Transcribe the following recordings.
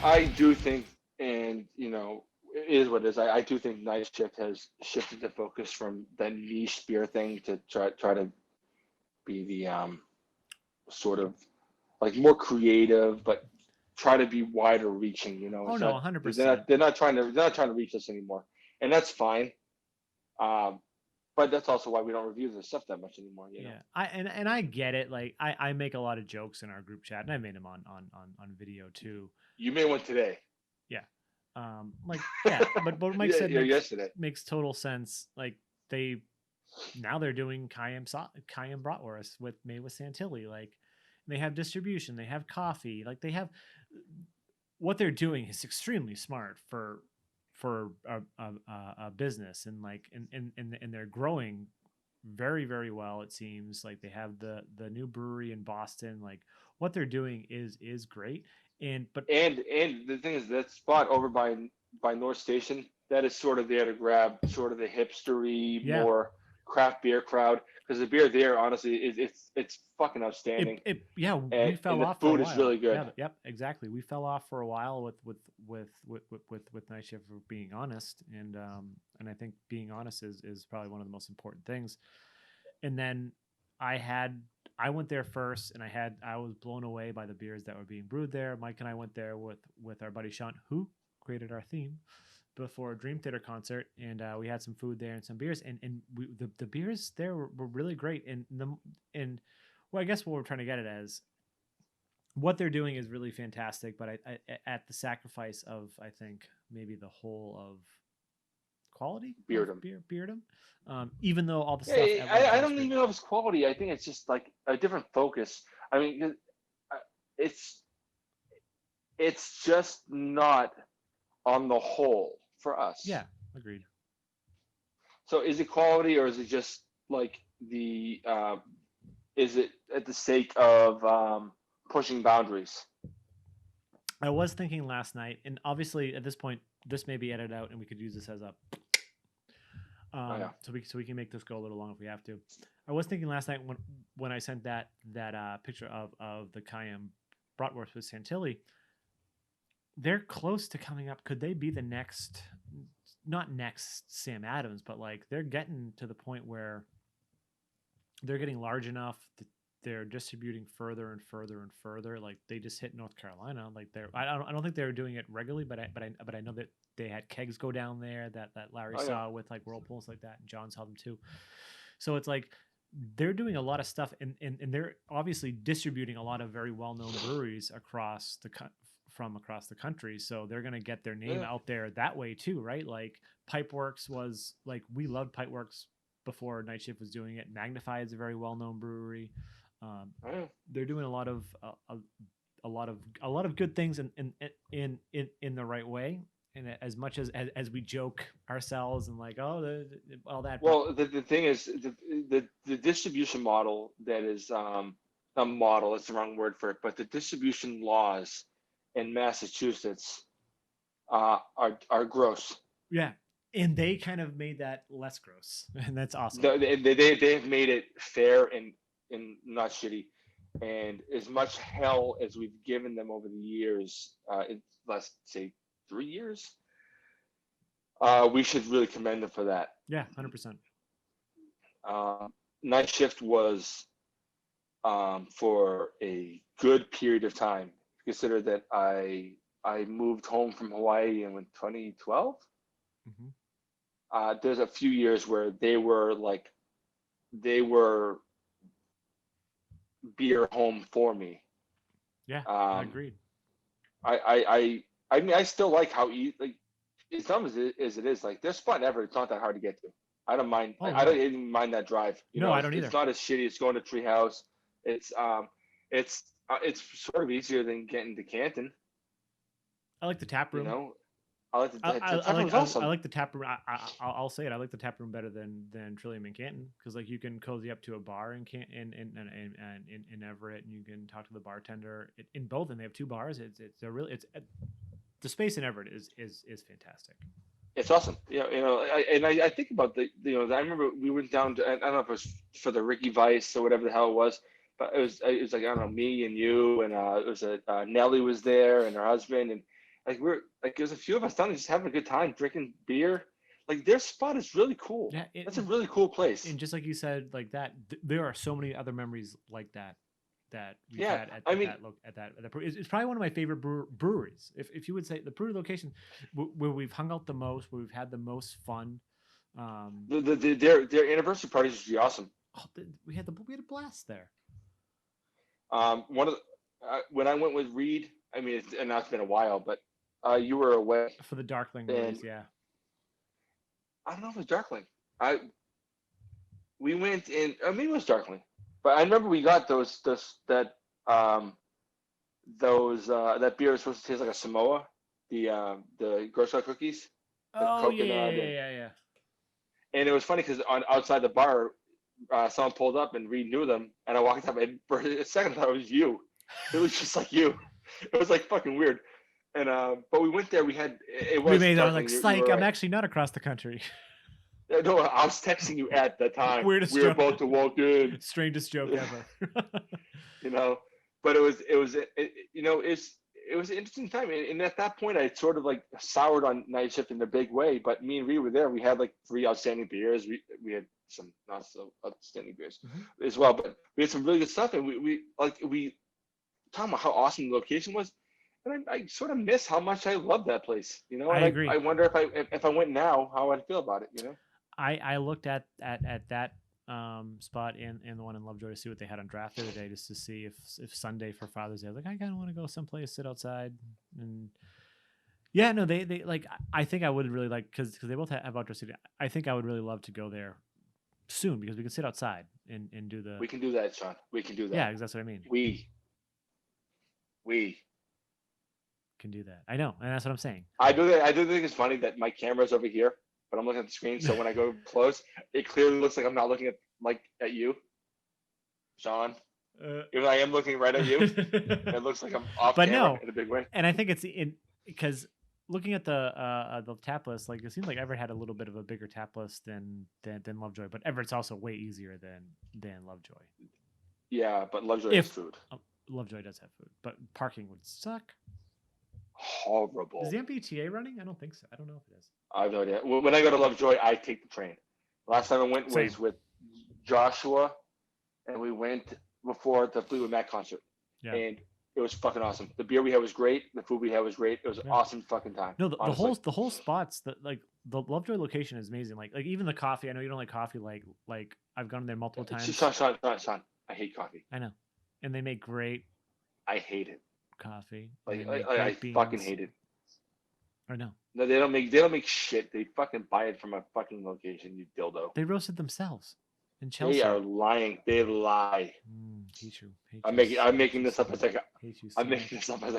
I do think, and you know, it is what it is. I do think Night Shift has shifted the focus from the niche beer thing to try to be the sort of like more creative, but try to be wider reaching. You know, Oh it's no, not 100%. they're not trying to reach us anymore, and that's fine. Um, but that's also why we don't review this stuff that much anymore. You know. Yeah, and I get it. Like I make a lot of jokes in our group chat, and I made them on video too. You made one today. Yeah, like yeah, but what Mike said Yeah, makes yesterday. total sense. Like they now they're doing Cayenne bratwurst with made with Santilli. Like they have distribution, they have coffee, like they have what they're doing is extremely smart for a business, and like and they're growing very well. It seems like they have the new brewery in Boston. Like what they're doing is great. And but And the thing is, that spot over by North Station, that is sort of there to grab sort of the hipstery, yeah, more craft beer crowd. Because the beer there, honestly, it's fucking outstanding, it yeah, we and fell the off for a food is while. really good. Yeah, yep, exactly. We fell off for a while with Night Shift, for being honest. And I think being honest is probably one of the most important things. And then I had I went there first, and I was blown away by the beers that were being brewed there. Mike and I went there with our buddy Sean, who created our theme before a Dream Theater concert, and we had some food there and some beers, and the beers there were really great. And well, I guess what we're trying to get at is what they're doing is really fantastic, but I at the sacrifice of, I think, maybe the whole of quality of Beardom. beerdom. Even though all the Yeah, stuff at I Logitech is don't even great. know if it's quality. I think it's just like a different focus. I mean, it's it's just not on the whole for us. Yeah, agreed. So is it quality, or is it just like the is it at the sake of pushing boundaries? I was thinking last night, and obviously at this point, this may be edited out, and we could use this as a Oh yeah. so we can make this go a little long if we have to. I was thinking last night when I sent that picture of the Cayenne bratwurst with Santilli. They're close to coming up. Could they be the next, not next Sam Adams, but like they're getting to the point where they're getting large enough that they're distributing further and further and further. Like they just hit North Carolina. Like I don't think they were doing it regularly, but I know that they had kegs go down there that Larry Oh yeah. saw with like whirlpools like that, and John saw them too. So it's like they're doing a lot of stuff, and they're obviously distributing a lot of very well known breweries from across the country. So they're gonna get their name Yeah. out there that way too, right? Like Pipeworks was like, we loved Pipeworks before Night Shift was doing it. Magnify is a very well known brewery. Oh, yeah. They're doing a lot of a lot of good things in the right way. And as much as we joke ourselves and like, oh, all that, but Well, the thing is, the distribution model that is a model. It's the wrong word for it, but the distribution laws in Massachusetts are gross. yeah, and they kind of made that less gross, and that's awesome. They have made it fair and not shitty. And as much hell as we've given them over the years, let's say 3 years, we should really commend them for that. Yeah, 100%. Night Shift was for a good period of time. Consider that I moved home from Hawaii in 2012. Mm-hmm. There's a few years where they were beer home for me. Yeah, I Um, agreed. I mean, I still like how like as dumb as it is, like their spot ever, it's not that hard to get to. I don't mind. Oh I don't no, even mind that drive. You no, know, I don't it's either. not as shitty as going to Treehouse. It's it's sort of easier than getting to Canton. I like the tap You room. know, I like I, the I, I tap like room's I awesome. like the tap room. I'll say it. I like the tap room better than Trillium and Canton, because like you can cozy up to a bar in in Everett, and you can talk to the bartender in both, and they have two bars. It's a really it's the space in Everett is fantastic. It's awesome. I think about I remember we went down to, I don't know if it was for the Ricky Vice or whatever the hell it was, but it was like, I don't know, me and you, and it was Nellie was there and her husband, like there's a few of us down there just having a good time, drinking beer. Like their spot is really cool. Yeah, that's a really cool place. And just like you said, like that, there are so many other memories like that we've had at that. It's probably one of my favorite breweries. If you would say the brewery location where we've hung out the most, where we've had the most fun. Their anniversary parties would be awesome. Oh, we had a blast there. One of when I went with Reed, I mean, and now it's been a while, but you were away for the Darkling release, yeah. I don't know if it was Darkling. We went in. Maybe it was Darkling, but I remember we got that beer was supposed to taste like a Samoa, the Girl Scout cookies. Oh yeah. And it was funny because outside the bar, someone pulled up and Reed knew them, and I walked up and for a second I thought it was you. It was just like you. It was like fucking weird. And but we went there. We had it was. I was like, psych! I'm actually not across the country. No, I was texting you at the time. Weirdest we were about to walk in. Strangest joke ever. But it was an interesting time. And at that point, I sort of like soured on Night Shift in a big way. But me and Reed were there. We had like 3 outstanding beers. We had some not so outstanding beers as well. But we had some really good stuff. And we talking about how awesome the location was. And I sort of miss how much I love that place. I agree. I wonder if I went now, how I'd feel about it. I looked at that spot and the one in Lovejoy to see what they had on draft the other day, just to see if Sunday for Father's Day, I was like, I kind of want to go someplace, sit outside, and yeah, no, they like, I think I would really like, because they both have outdoor seating. I think I would really love to go there soon because we can sit outside and do the. We can do that, Sean. We can do that. Yeah, because that's what I mean. We can do that. I know, and that's what I'm saying. I do think it's funny that my camera's over here, but I'm looking at the screen. So when I go close, it clearly looks like I'm not looking at you, Sean. Even though I am looking right at you, it looks like I'm off camera in a big way. And I think it's because looking at the tap list, like it seems like Everett had a little bit of a bigger tap list than Lovejoy, but Everett's also way easier than Lovejoy. Yeah, but Lovejoy has food. Lovejoy does have food, but parking would suck. Horrible. Is the MBTA running? I don't think so. I don't know if it is. I have no idea. When I go to Lovejoy, I take the train. Last time I went was with Joshua, and we went before the Fleetwood Mac concert. Yeah. And it was fucking awesome. The beer we had was great. The food we had was great. It was an awesome fucking time. No, the whole spots, like the Lovejoy location is amazing. Like even the coffee. I know you don't like coffee. Like I've gone there multiple times. Sean, I hate coffee. I know, and they make great. I hate it. Coffee. I fucking hate it. I know. No, they don't make shit. They fucking buy it from a fucking location, you dildo. They roasted themselves in Chelsea. They are lying. They lie. Hate you. I'm making this up as I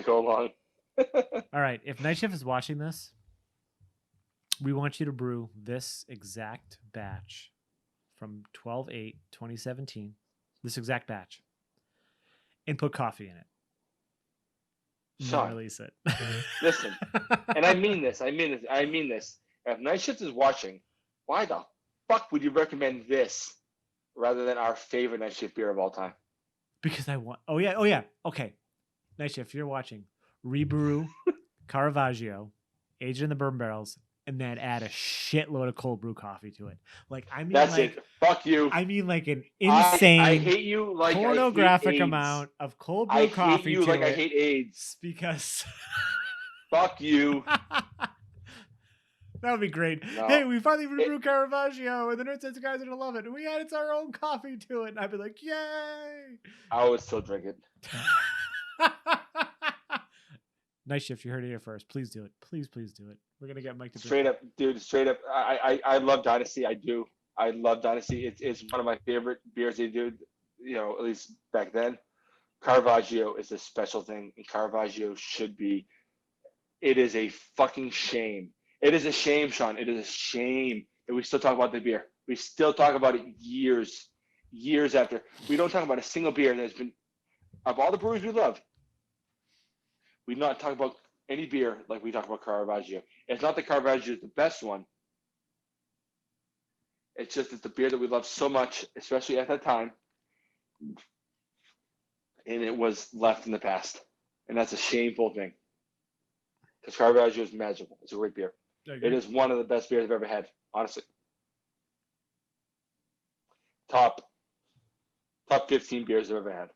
go along. All right. If Night Shift is watching this, we want you to brew this exact batch from 12/8/2017. This exact batch, and put coffee in it. Sean, release it. Listen, and I mean this. If Night Shift is watching, why the fuck would you recommend this rather than our favorite Night Shift beer of all time? Because I want. Oh yeah. Okay, Night Shift, if you're watching, rebrew Caravaggio, age it in the bourbon barrels, and then add a shitload of cold brew coffee to it. That's it. Fuck you. I mean, like an insane. I hate you. Like pornographic amount of cold brew coffee. I hate you like I hate AIDS. Because. Fuck you. That would be great. No. Hey, we finally rebrewed Caravaggio, and the Nerdsense guys are gonna love it. And we added our own coffee to it, and I'd be like, yay! I would still drink it. Night Shift, you heard it here first. Please do it. Please do it. We're gonna get Mike to straight up, dude. Straight up, I love Dynasty. I do. I love Dynasty. It's one of my favorite beers they do. At least back then. Caravaggio is a special thing, and Caravaggio should be. It is a fucking shame. It is a shame, Sean. It is a shame that we still talk about the beer. We still talk about it years after. We don't talk about a single beer that's been, of all the breweries we love, we not talk about any beer like we talk about Caravaggio. It's not that Caravaggio is the best one. It's just it's the beer that we love so much, especially at that time. And it was left in the past. And that's a shameful thing. because Caravaggio is magical. It's a great beer. It is one of the best beers I've ever had, honestly. Top 15 beers I've ever had.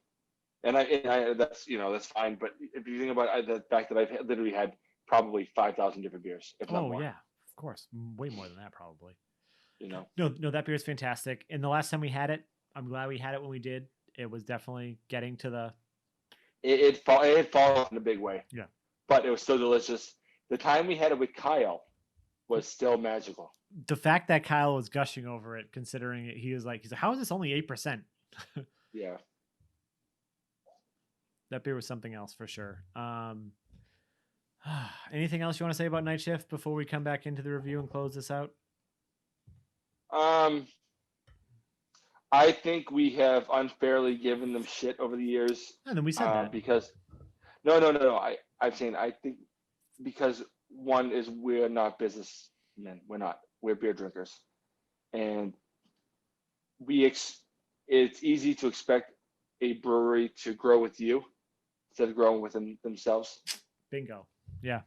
And I that's that's fine. But if you think about the fact that I've literally had probably 5,000 different beers, if not more. Yeah, of course, way more than that probably. No, that beer is fantastic. And the last time we had it, I'm glad we had it when we did. It was definitely getting to the. It fallen in a big way. Yeah, but it was still delicious. The time we had it with Kyle was still magical. The fact that Kyle was gushing over it, considering it, he's like, how is this only 8%? Yeah. That beer was something else for sure. Anything else you want to say about Night Shift before we come back into the review and close this out? I think we have unfairly given them shit over the years. And then we said that. Because no. I'm saying I think because one is we're not businessmen. We're not. We're beer drinkers. And it's easy to expect a brewery to grow with you instead of growing within themselves. Bingo. Yeah.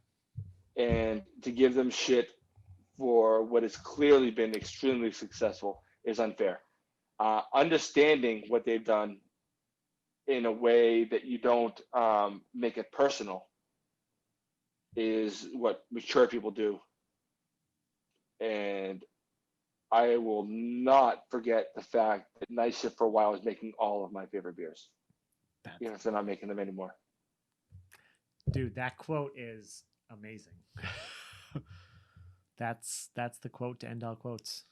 And to give them shit for what has clearly been extremely successful is unfair. Understanding what they've done in a way that you don't make it personal is what mature people do. And I will not forget the fact that Night Shift for a while was making all of my favorite beers. Even if they're not making them anymore. Dude, that quote is amazing. That's the quote to end all quotes.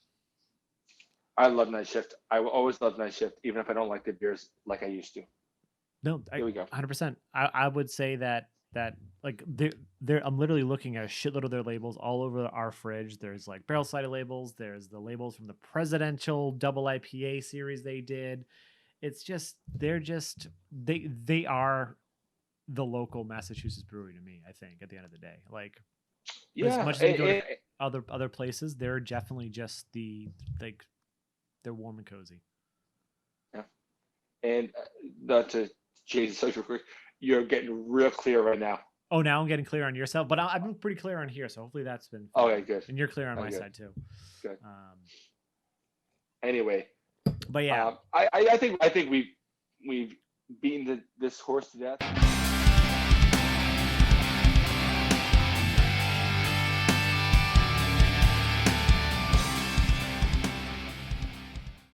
I love Night Shift. I will always love Night Shift, even if I don't like the beers like I used to. No, here we go. 100%. I would say that like I'm literally looking at a shitload of their labels all over our fridge. There's like barrel sided labels. There's the labels from the presidential double IPA series they did. It's just they are the local Massachusetts brewery to me. I think at the end of the day, like as much as they go to other places, they're definitely just they're warm and cozy. Yeah, and not to change the subject real quick, you're getting real clear right now. Oh, now I'm getting clear on yourself, but I've been pretty clear on here, so hopefully that's been fun. Okay, good. And you're clear on my side too. Good. Anyway, but yeah, I think we've beaten this horse to death.